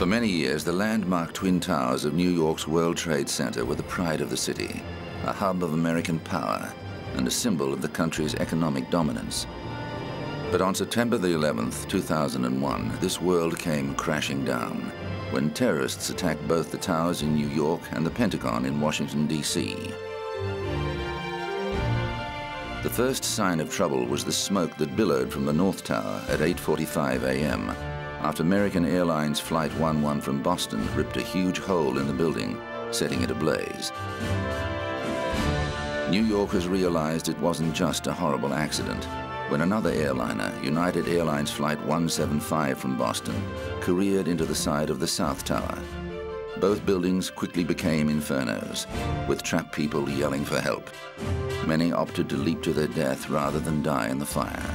For many years, the landmark Twin Towers of New York's World Trade Center were the pride of the city, a hub of American power and a symbol of the country's economic dominance. But on September the 11th, 2001, this world came crashing down when terrorists attacked both the towers in New York and the Pentagon in Washington, D.C. The first sign of trouble was the smoke that billowed from the North Tower at 8:45 a.m. after American Airlines Flight 11 from Boston ripped a huge hole in the building, setting it ablaze. New Yorkers realized it wasn't just a horrible accident when another airliner, United Airlines Flight 175 from Boston, careered into the side of the South Tower. Both buildings quickly became infernos, with trapped people yelling for help. Many opted to leap to their death rather than die in the fire.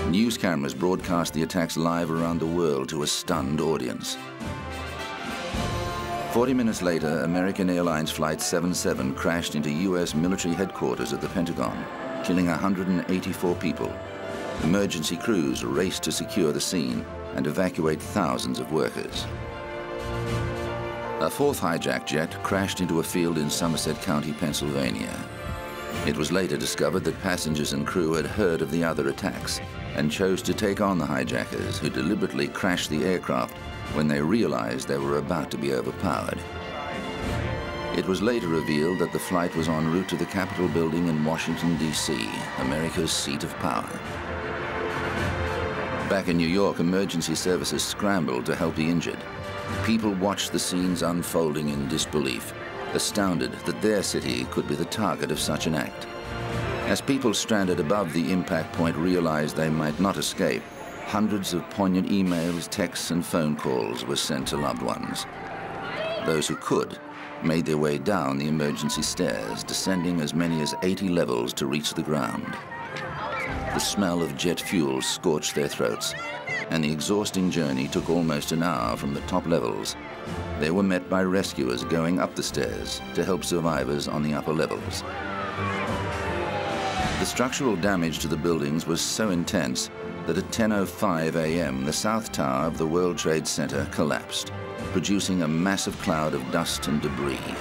News cameras broadcast the attacks live around the world to a stunned audience. 40 minutes later, American Airlines Flight 77 crashed into U.S. military headquarters at the Pentagon, killing 184 people. Emergency crews raced to secure the scene and evacuate thousands of workers. A fourth hijacked jet crashed into a field in Somerset County, Pennsylvania. It was later discovered that passengers and crew had heard of the other attacks and chose to take on the hijackers, who deliberately crashed the aircraft when they realized they were about to be overpowered. It was later revealed that the flight was en route to the Capitol building in Washington, D.C., America's seat of power. Back in New York, emergency services scrambled to help the injured. People watched the scenes unfolding in disbelief, astounded that their city could be the target of such an act. As people stranded above the impact point realized they might not escape, hundreds of poignant emails, texts, and phone calls were sent to loved ones. Those who could made their way down the emergency stairs, descending as many as 80 levels to reach the ground. The smell of jet fuel scorched their throats, and the exhausting journey took almost an hour from the top levels. They were met by rescuers going up the stairs to help survivors on the upper levels. The structural damage to the buildings was so intense that at 10:05 a.m., the South Tower of the World Trade Center collapsed, producing a massive cloud of dust and debris.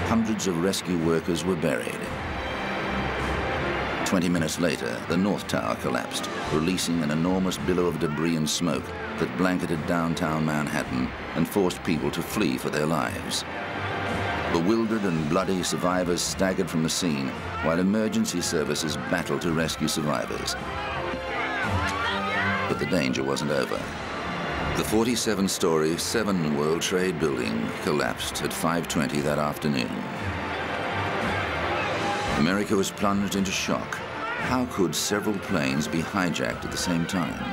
Hundreds of rescue workers were buried. 20 minutes later, the North Tower collapsed, releasing an enormous billow of debris and smoke that blanketed downtown Manhattan and forced people to flee for their lives. Bewildered and bloody, survivors staggered from the scene while emergency services battled to rescue survivors. But the danger wasn't over. The 47-story 7 World Trade building collapsed at 5:20 that afternoon. America was plunged into shock. How could several planes be hijacked at the same time?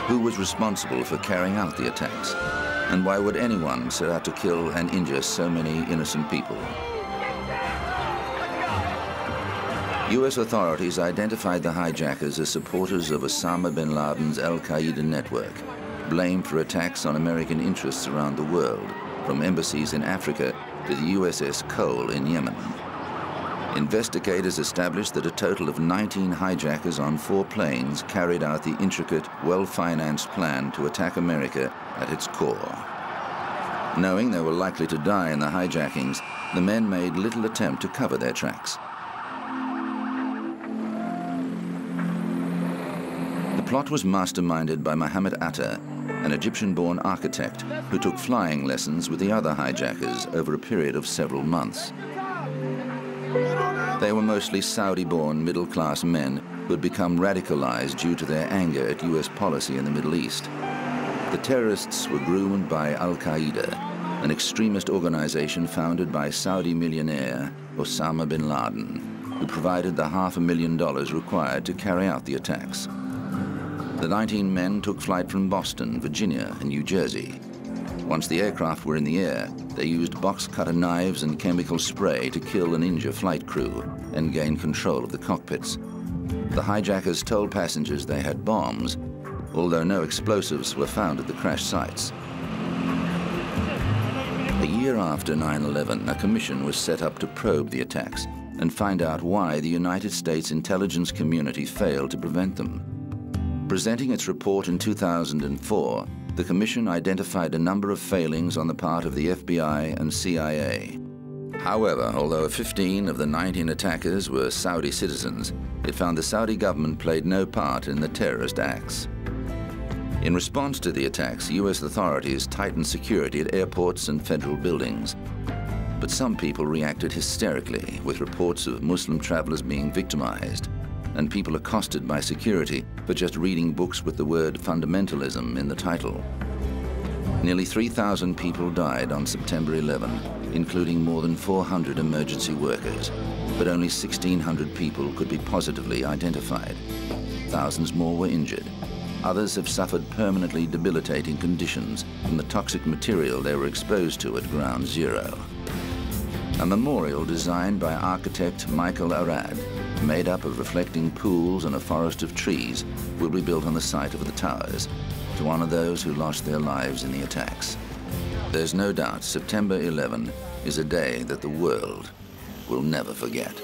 Who was responsible for carrying out the attacks? And why would anyone set out to kill and injure so many innocent people? U.S. authorities identified the hijackers as supporters of Osama bin Laden's Al-Qaeda network, blamed for attacks on American interests around the world, from embassies in Africa to the USS Cole in Yemen. Investigators established that a total of 19 hijackers on 4 planes carried out the intricate, well-financed plan to attack America at its core. Knowing they were likely to die in the hijackings, the men made little attempt to cover their tracks. The plot was masterminded by Mohammed Atta, an Egyptian-born architect who took flying lessons with the other hijackers over a period of several months. They were mostly Saudi-born middle-class men who had become radicalized due to their anger at U.S. policy in the Middle East. The terrorists were groomed by Al-Qaeda, an extremist organization founded by Saudi millionaire Osama bin Laden, who provided the $500,000 required to carry out the attacks. The 19 men took flight from Boston, Virginia, and New Jersey. Once the aircraft were in the air, they used box-cutter knives and chemical spray to kill and injure flight crew and gain control of the cockpits. The hijackers told passengers they had bombs, although no explosives were found at the crash sites. A year after 9/11, a commission was set up to probe the attacks and find out why the United States intelligence community failed to prevent them. Presenting its report in 2004, the Commission identified a number of failings on the part of the FBI and CIA. However, although 15 of the 19 attackers were Saudi citizens, it found the Saudi government played no part in the terrorist acts. In response to the attacks, U.S. authorities tightened security at airports and federal buildings. But some people reacted hysterically, with reports of Muslim travelers being victimized and people accosted by security for just reading books with the word fundamentalism in the title. Nearly 3,000 people died on September 11, including more than 400 emergency workers, but only 1,600 people could be positively identified. Thousands more were injured. Others have suffered permanently debilitating conditions from the toxic material they were exposed to at Ground Zero. A memorial designed by architect Michael Arad, made up of reflecting pools and a forest of trees, will be built on the site of the towers to honor those who lost their lives in the attacks. There's no doubt September 11 is a day that the world will never forget.